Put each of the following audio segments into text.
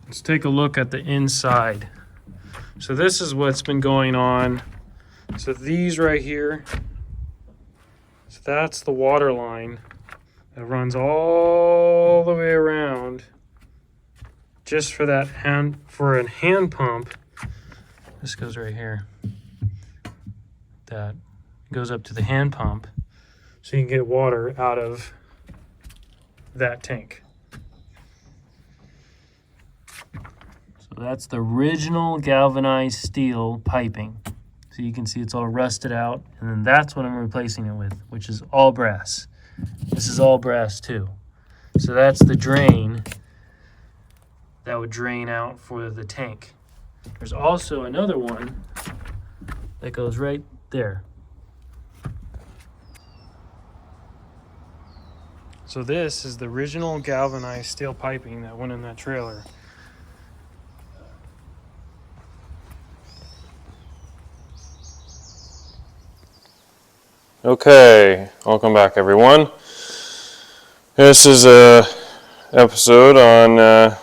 Let's take a look at the inside. So this is what's been going on. So these right here, so that's the water line that runs all the way around just for that for a hand pump. This goes right here. That goes up to the hand pump so you can get water out of that tank. So that's the original galvanized steel piping. So you can see it's all rusted out, and then that's what I'm replacing it with, which is all brass. This is all brass too. So that's the drain that would drain out for the tank. There's also another one that goes right there. So this is the original galvanized steel piping that went in that trailer. Okay, welcome back everyone. This is a episode on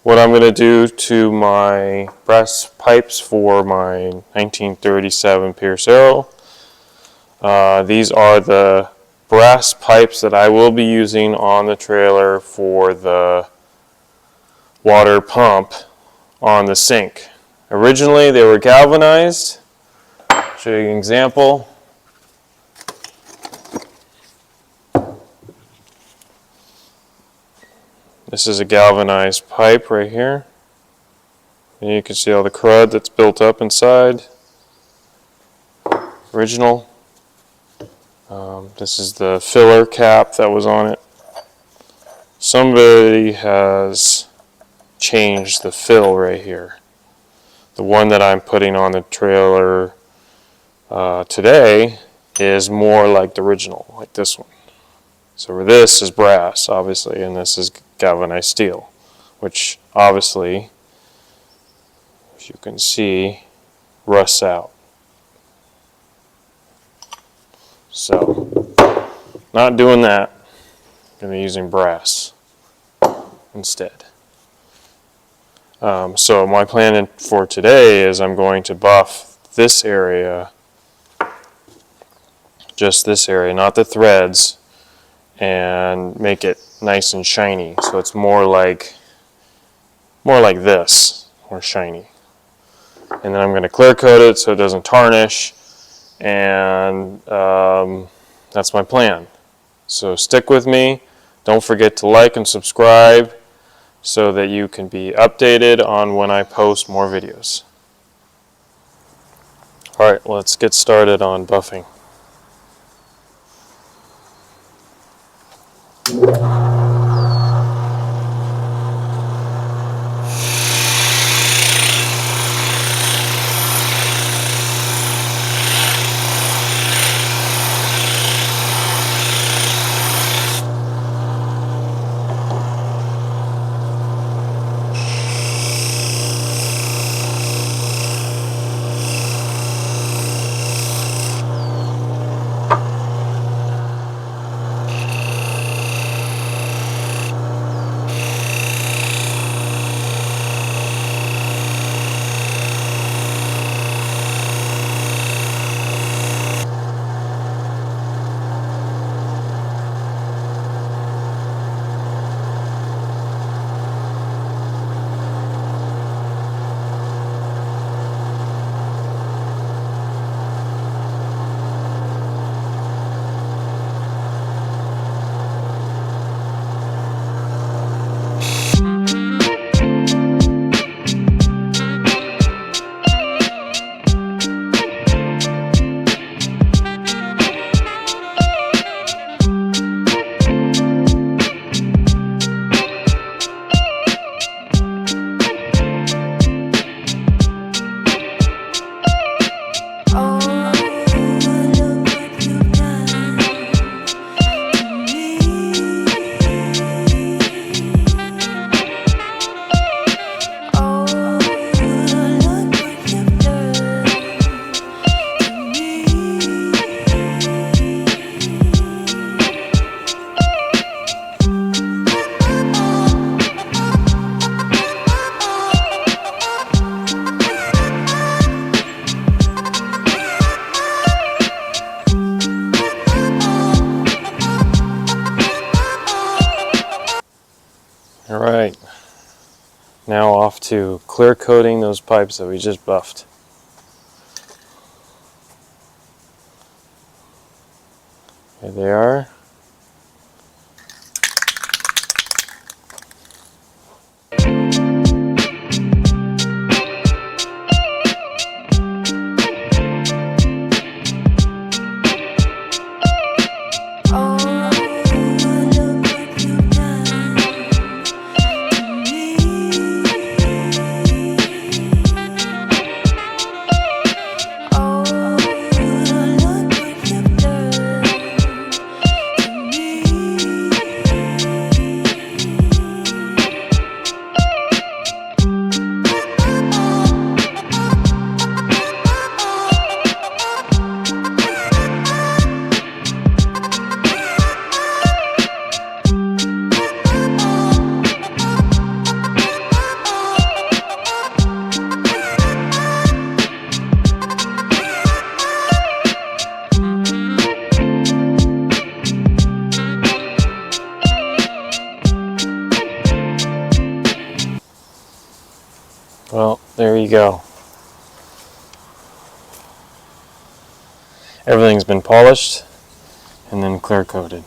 what I'm going to do to my brass pipes for my 1937 Pierce Arrow. These are the brass pipes that I will be using on the trailer for the water pump on the sink. Originally they were galvanized. I'll show you an example. This is a galvanized pipe right here. And you can see all the crud that's built up inside. Original. This is the filler cap that was on it. Somebody has changed the fill right here. The one that I'm putting on the trailer today is more like the original, like this one. So this is brass, obviously, and this is galvanized steel, which obviously, as you can see, rusts out. So, not doing that. I'm going to be using brass instead. So my plan for today is I'm going to buff this area, just this area, not the threads, and make it nice and shiny, so it's more like this, more shiny. And then I'm going to clear coat it so it doesn't tarnish, and that's my plan. So stick with me. Don't forget to like and subscribe so that you can be updated on when I post more videos. Alright, let's get started on buffing. All right. Now off to clear coating those pipes that we just buffed. Here they are. Well, there you go. Everything's been polished and then clear coated.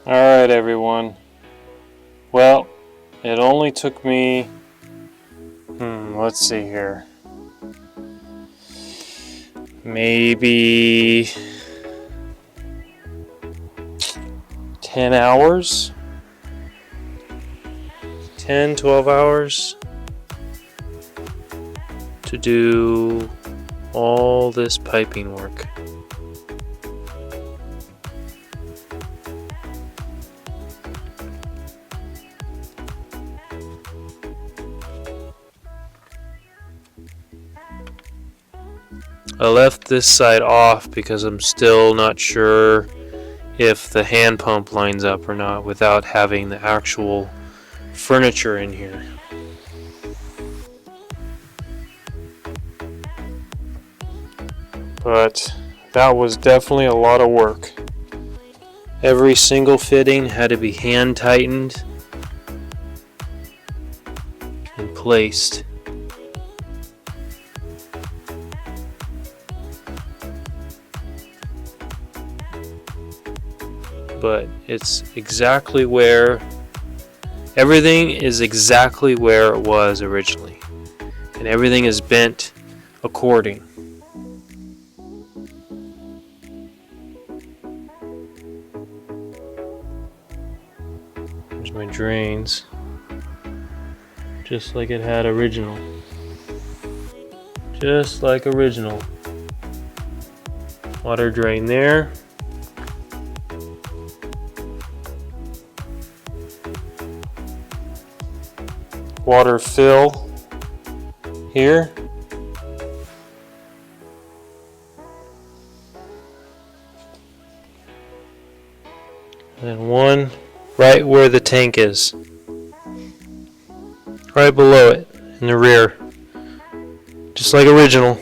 Alright, everyone. Well, it only took me, let's see here, maybe 10 hours? 10, 12 hours to do all this piping work. I left this side off because I'm still not sure if the hand pump lines up or not without having the actual furniture in here. But that was definitely a lot of work. Every single fitting had to be hand tightened and placed. But it's exactly where everything is exactly where it was originally, and everything is bent according. There's my drains, just like it had original. Just like original. Water drain there. Water fill here. And one right where the tank is. Right below it in the rear. Just like original.